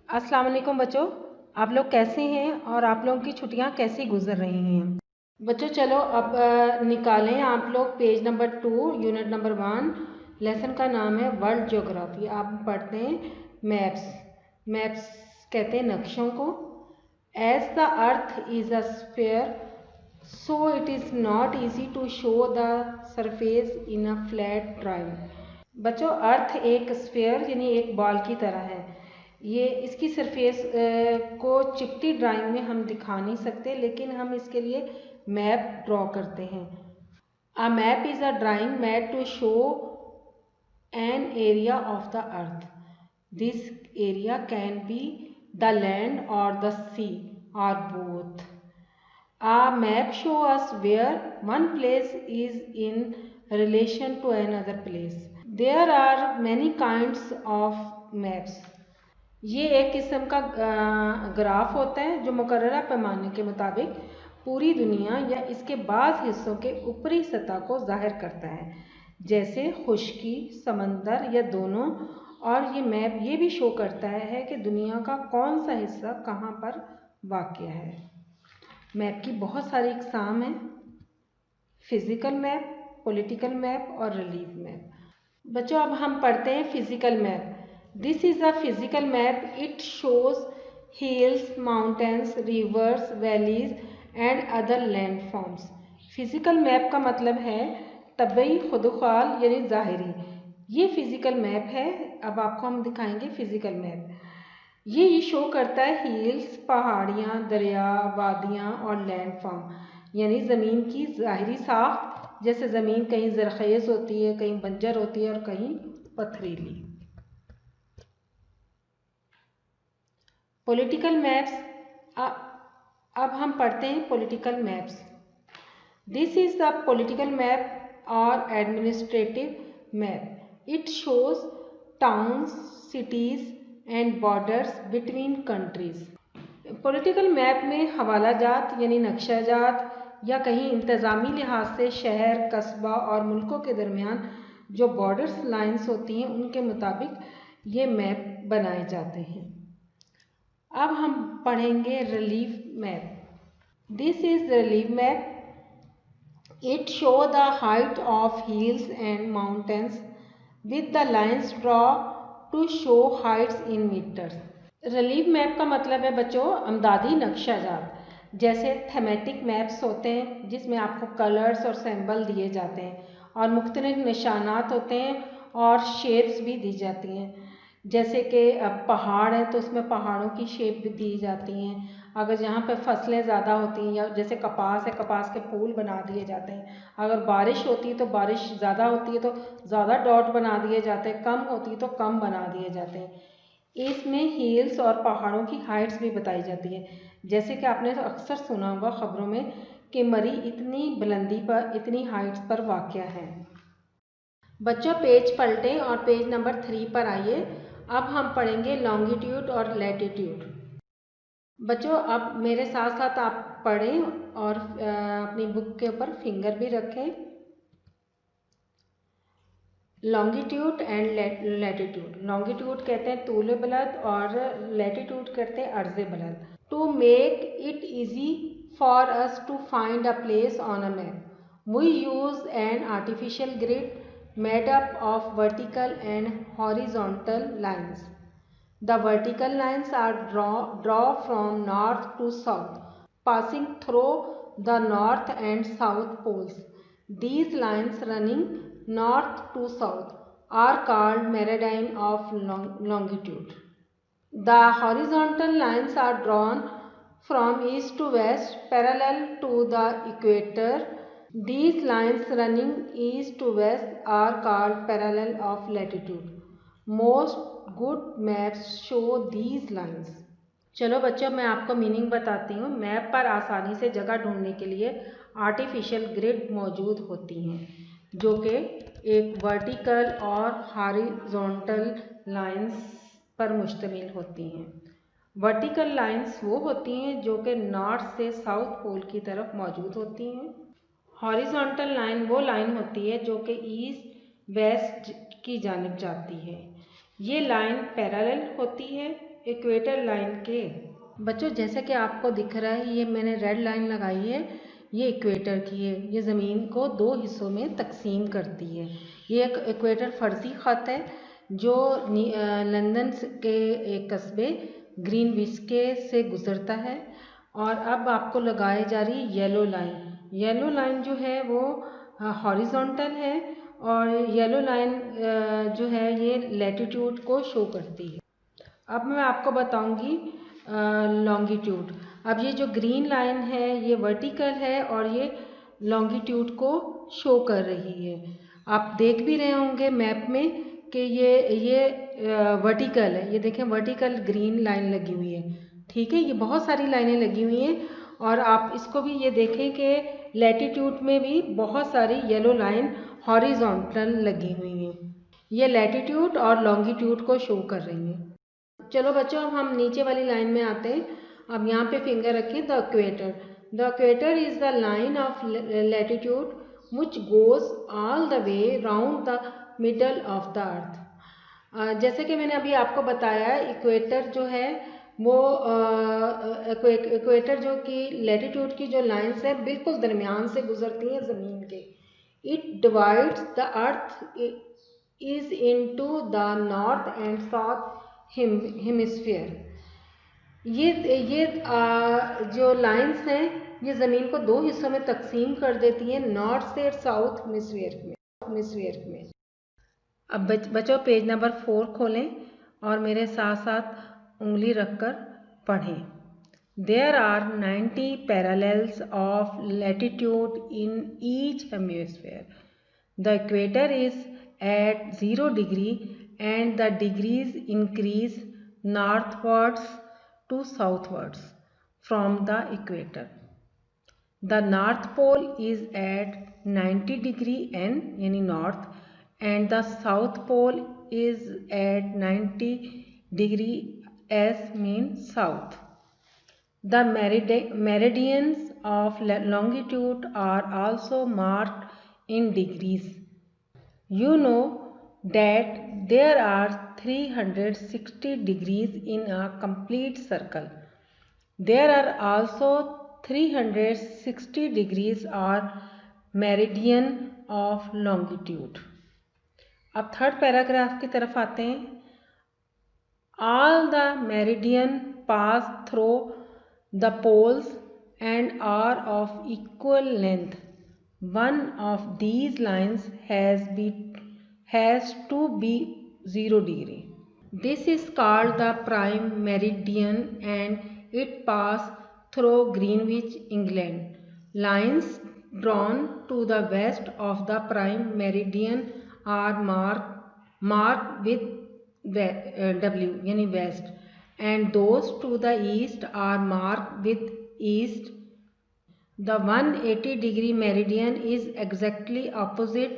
अस्सलाम वालेकुम बच्चों, आप लोग कैसे हैं और आप लोगों की छुट्टियां कैसी गुजर रही हैं। बच्चों चलो अब निकालें आप लोग page number 2 unit number 1। Lesson का नाम है वर्ल्ड ज्योग्राफी। आप पढ़ते हैं मैप्स। मैप्स कहते हैं नक्शों को। As the earth is a sphere so it is not easy to show the surface in a flat drawing। बच्चों अर्थ एक स्फीयर यानी एक बॉल की तरह है। ये इसकी सरफेस को चिपटी ड्राइंग में हम दिखा नहीं सकते, लेकिन हम इसके लिए मैप ड्रॉ करते हैं। A map is a drawing made to show an area of the earth. This area can be the land or the sea or both. A map shows us where one place is in relation to another place. There are many kinds of maps. ये एक किस्म का graph होता है जो मुकर्ररा पैमाने के मुताबिक पूरी दुनिया या इसके बाज़ हिस्सों के ऊपरी सतह को जाहिर करता है, जैसे खुश्की, समंदर या दोनों। और ये मैप ये भी शो करता है कि दुनिया का कौन सा हिस्सा कहाँ पर वाक़या है। मैप की बहुत सारी इकसाम हैं: फिज़िकल मैप, पॉलिटिकल मैप और रिलीफ मैप। बच्चों अब हम पढ़ते हैं physical map. This is a physical map. It shows hills, mountains, reverse, valleys and other land forms. Physical map का मतलब है तबई खुदखाल यानी ज़ाहिरी। ये फिज़िकल मैप है। अब आपको हम दिखाएंगे फिज़िकल मैप। ये शो करता है हिल्स, पहाड़ियाँ, दरिया, वादियाँ और लैंडफॉर्म यानी ज़मीन की ज़ाहिरी साख्त, जैसे ज़मीन कहीं ज़रख़ेज़ होती है, कहीं बंजर होती है और कहीं पथरीली। Political maps. अब हम पढ़ते हैं political maps. This is the political map और administrative map. It shows towns, cities and borders between countries. Political map में हवाला जात यानी नक्शा जात या कहीं इंतज़ामी लिहाज से शहर, कस्बा और मुल्कों के दरमियान जो बॉर्डर्स लाइंस होती हैं उनके मुताबिक ये मैप बनाए जाते हैं। अब हम पढ़ेंगे relief map. This is relief map. It shows the height of hills and mountains with the lines drawn to show heights in meters। Relief map का मतलब है बच्चों अमदादी नक्शा जात। जैसे थेमेटिक मैप्स होते हैं जिसमें आपको कलर्स और सिंबल दिए जाते हैं और मुख्तलिफ निशानात होते हैं और शेप्स भी दी जाती हैं। जैसे कि पहाड़ है तो उसमें पहाड़ों की शेप भी दी जाती हैं। अगर जहाँ पे फसलें ज़्यादा होती हैं या जैसे कपास है, कपास के फूल बना दिए जाते हैं। अगर बारिश होती है तो बारिश ज़्यादा होती है तो ज़्यादा डॉट बना दिए जाते हैं, कम होती है तो कम बना दिए जाते हैं। इसमें हिल्स और पहाड़ों की हाइट्स भी बताई जाती है। जैसे कि आपने अक्सर सुना होगा खबरों में कि मरी इतनी बुलंदी पर, इतनी हाइट्स पर वाक़या है। बच्चों पेज पलटें और पेज नंबर 3 पर आइए। अब हम पढ़ेंगे लॉन्गिट्यूड और लैटिट्यूड। बच्चों अब मेरे साथ साथ आप पढ़ें और अपनी बुक के ऊपर फिंगर भी रखें। Longitude and latitude. लॉन्गिट्यूड कहते हैं तूल बुलंद और लैटिट्यूड कहते हैं अर्ज़ बुलंद। To make it easy for us to find a place on a map we use an artificial grid made up of vertical and horizontal lines. The vertical lines are drawn from north to south, passing through the north and south poles. These lines running north to south are called meridian of longitude. The horizontal lines are drawn from east to west, parallel to the equator. These lines running east to west are called parallel of latitude. Most good maps show these lines। चलो बच्चों मैं आपको meaning बताती हूँ। Map पर आसानी से जगह ढूंढने के लिए आर्टिफिशियल ग्रिड मौजूद होती हैं जो कि एक वर्टिकल और हॉरिजॉन्टल लाइंस पर मुश्तमिल होती हैं। वर्टिकल लाइंस वो होती हैं जो कि नॉर्थ से साउथ पोल की तरफ मौजूद होती हैं। हॉरिजॉन्टल लाइन वो लाइन होती है जो कि ईस्ट वेस्ट की जानिब जाती है। ये लाइन पैरेलल होती है इक्वेटर लाइन के। बच्चों जैसे कि आपको दिख रहा है, ये मैंने रेड लाइन लगाई है, ये इक्वेटर की है। ये ज़मीन को दो हिस्सों में तकसीम करती है। ये एक इक्वेटर फ़र्जी ख़त है जो लंदन के एक कस्बे ग्रीनविच के से गुज़रता है। और अब आपको लगाई जा रही येलो लाइन। येलो लाइन जो है वो हॉरिजॉन्टल है और येलो लाइन जो है ये लैटिट्यूड को शो करती है। अब मैं आपको बताऊंगी लॉन्गिट्यूड। अब ये जो ग्रीन लाइन है ये वर्टिकल है और ये लॉन्गिट्यूड को शो कर रही है। आप देख भी रहे होंगे मैप में कि ये वर्टिकल है। ये देखें वर्टिकल ग्रीन लाइन लगी हुई है, ठीक है। ये बहुत सारी लाइनें लगी हुई हैं और आप इसको भी ये देखें कि लैटिट्यूड में भी बहुत सारी येलो लाइन हॉरिजॉन्टल लगी हुई हैं। ये लैटिट्यूड और लॉन्गिट्यूड को शो कर रही हैं। चलो बच्चों अब हम नीचे वाली लाइन में आते हैं। अब यहाँ पे फिंगर रखिए the equator. The equator is the line of latitude which goes all the way round the middle of the अर्थ। जैसे कि मैंने अभी आपको बताया इक्वेटर जो है वो इक्वेटर जो कि लैटिट्यूड की जो लाइन्स है बिल्कुल दरमियान से गुजरती हैं ज़मीन के। It divides the earth is into the north and south hemisphere. ये जो लाइंस हैं ये ज़मीन को दो हिस्सों में तकसीम कर देती हैं, नॉर्थ से साउथ हेमिस्फीयर में। अब बच्चों पेज नंबर 4 खोलें और मेरे साथ साथ उंगली रखकर पढ़ें। There are 90 parallels of latitude in each hemisphere. The equator is at 0 degree and the degrees increase northwards to southwards from the equator. The North Pole is at 90 degree N यानी north and the South Pole is at 90 degree S means south. The meridians of longitude are also marked in degrees. You know that there are 360 degrees in a complete circle. There are also 360 degrees or meridian of longitude. अब third paragraph की तरफ आते हैं। All the meridian pass through the poles and are of equal length. One of these lines has to be 0 degree. This is called the prime meridian and it passes through Greenwich, England. Lines drawn to the west of the prime meridian are marked with W यानी west and those to the east are marked with east. The 180 degree meridian is exactly opposite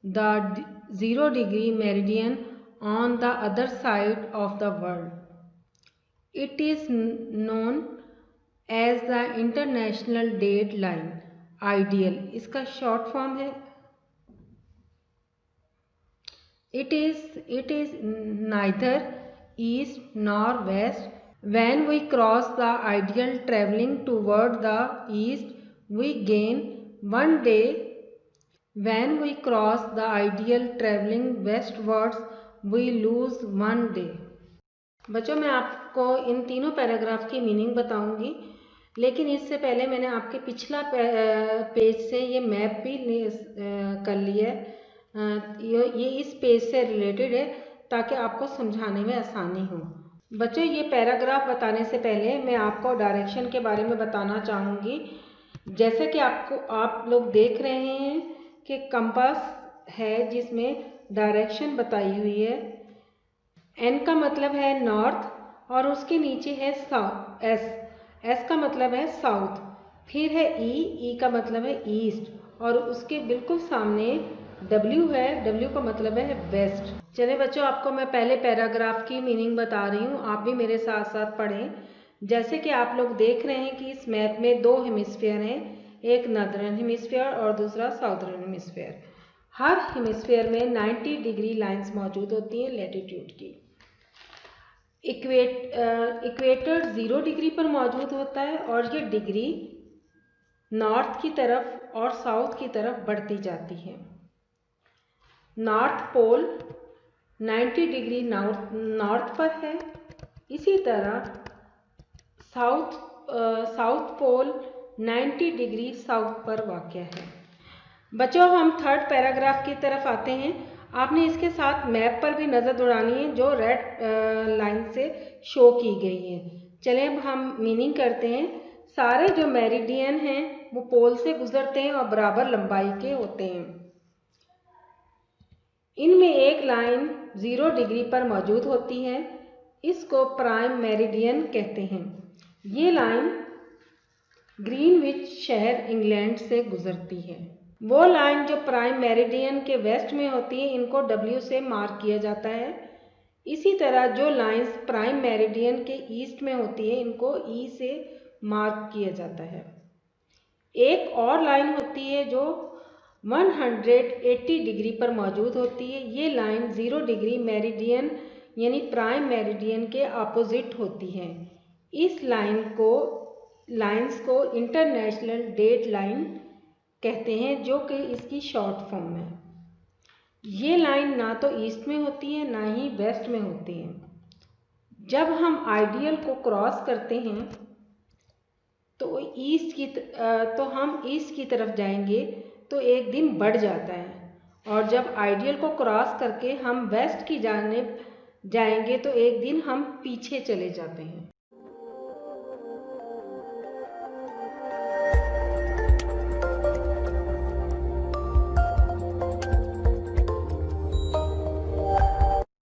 the 0 degree meridian on the other side of the world. It is known as the International Date Line. Ideal इसका short form है। It is neither east nor west. When we cross the ideal traveling toward the east, we gain 1 day. When we cross the ideal traveling westwards, we lose 1 day. बच्चों मैं आपको इन तीनों paragraph की meaning बताऊंगी, लेकिन इससे पहले मैंने आपके पिछला पेज से ये मैप भी कर लिया है। ये इस पेज से रिलेटेड है ताकि आपको समझाने में आसानी हो। बच्चों ये पैराग्राफ बताने से पहले मैं आपको डायरेक्शन के बारे में बताना चाहूँगी। जैसे कि आप लोग देख रहे हैं कि कंपास है जिसमें डायरेक्शन बताई हुई है। एन का मतलब है नॉर्थ और उसके नीचे है साउथ। एस का मतलब है साउथ। फिर है ई का मतलब है ईस्ट और उसके बिल्कुल सामने डब्ल्यू है। डब्ल्यू का मतलब है वेस्ट। चलिए बच्चों आपको मैं पहले पैराग्राफ की मीनिंग बता रही हूँ, आप भी मेरे साथ साथ पढ़ें। जैसे कि आप लोग देख रहे हैं कि इस मैप में दो हेमिस्फीयर हैं, एक नॉर्दर्न हेमिस्फीयर और दूसरा साउदर्न हेमिस्फीयर। हर हेमिस्फीयर में 90 डिग्री लाइंस मौजूद होती हैं लैटिट्यूड की। इक्वेटर 0 डिग्री पर मौजूद होता है और ये डिग्री नॉर्थ की तरफ और साउथ की तरफ बढ़ती जाती है। नॉर्थ पोल 90 डिग्री नॉर्थ पर है। इसी तरह साउथ पोल 90 डिग्री साउथ पर वाक़ है। बच्चों, हम थर्ड पैराग्राफ की तरफ आते हैं। आपने इसके साथ मैप पर भी नज़र दौड़ानी है जो रेड लाइन से शो की गई है। चलें अब हम मीनिंग करते हैं। सारे जो मेरिडियन हैं वो पोल से गुजरते हैं और बराबर लंबाई के होते हैं। इनमें एक लाइन 0 डिग्री पर मौजूद होती है, इसको प्राइम मेरिडियन कहते हैं। ये लाइन ग्रीनविच शहर इंग्लैंड से गुजरती है। वो लाइन जो प्राइम मेरिडियन के वेस्ट में होती है इनको W से मार्क किया जाता है। इसी तरह जो लाइंस प्राइम मेरिडियन के ईस्ट में होती है इनको E से मार्क किया जाता है। एक और लाइन होती है जो 180 डिग्री पर मौजूद होती है। ये लाइन 0 डिग्री मेरिडियन यानी प्राइम मेरिडियन के अपोजिट होती है। इस लाइंस को इंटरनेशनल डेट लाइन कहते हैं जो कि इसकी शॉर्ट फॉर्म है। ये लाइन ना तो ईस्ट में होती है ना ही वेस्ट में होती है। जब हम आइडियल को क्रॉस करते हैं तो हम ईस्ट की तरफ जाएंगे तो एक दिन बढ़ जाता है, और जब आइडियल को क्रॉस करके हम वेस्ट की जानिब जाएंगे तो एक दिन हम पीछे चले जाते हैं।